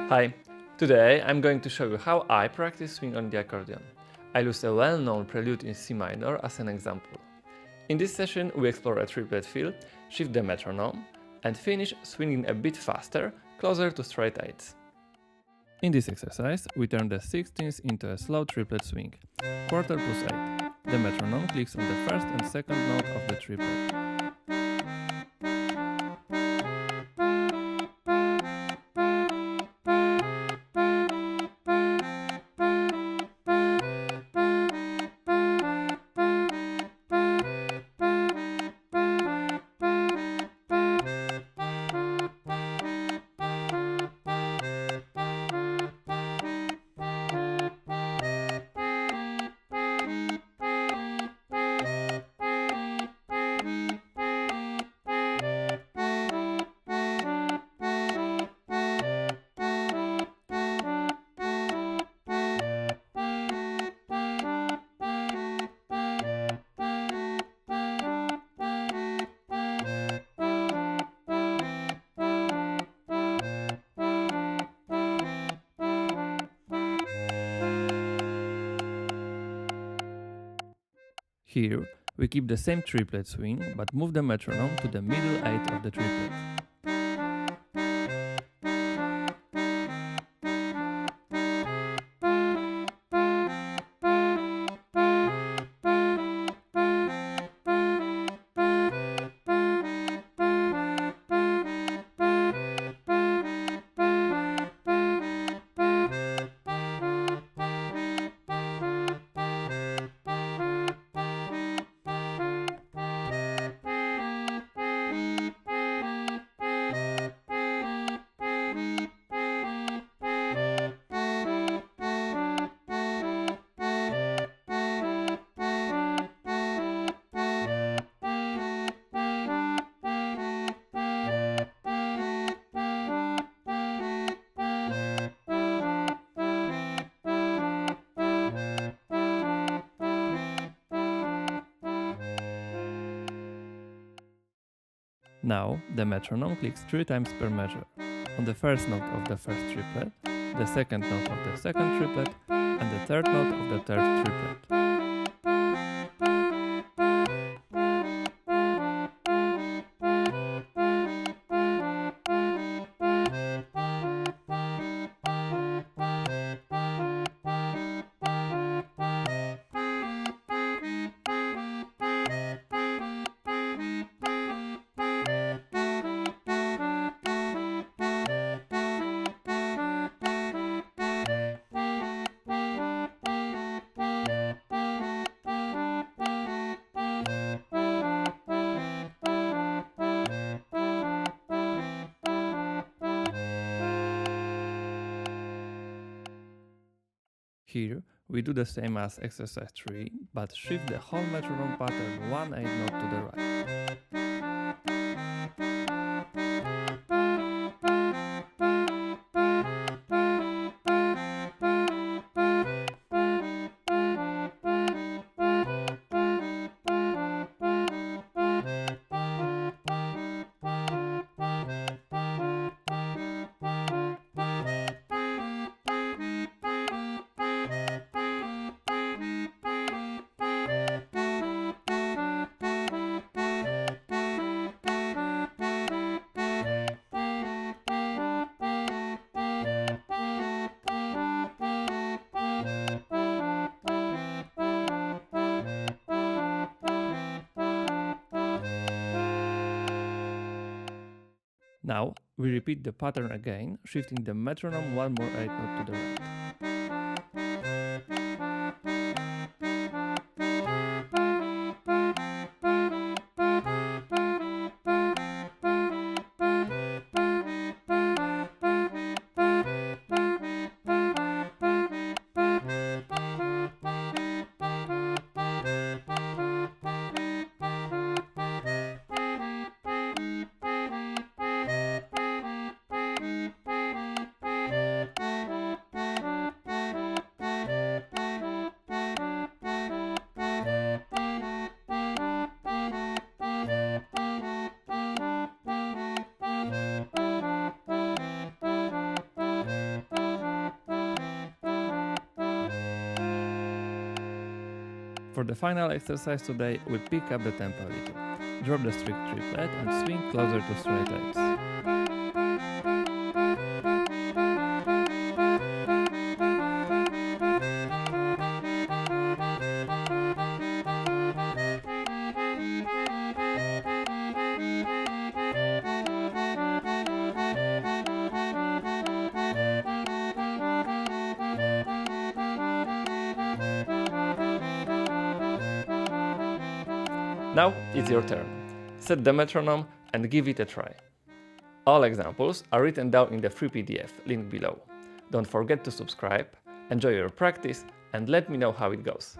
Hi, today I'm going to show you how I practice swing on the accordion. I'll use a well-known prelude in C minor as an example. In this session we explore a triplet feel, shift the metronome, and finish swinging a bit faster, closer to straight eighths. In this exercise, we turn the sixteenths into a slow triplet swing, quarter plus 8. The metronome clicks on the first and second note of the triplet. Here, we keep the same triplet swing, but move the metronome to the middle 8 of the triplet. Now, the metronome clicks 3 times per measure, on the first note of the first triplet, the second note of the second triplet, and the third note of the third triplet. Here, we do the same as exercise 3, but shift the whole metronome pattern 1/8 note to the right. Now, we repeat the pattern again, shifting the metronome 1 more 8 note to the right. For the final exercise today, we pick up the tempo a little. Drop the strict triplet and swing closer to straight 8s. Now it's your turn. Set the metronome and give it a try. All examples are written down in the free PDF, link below. Don't forget to subscribe, enjoy your practice, and let me know how it goes.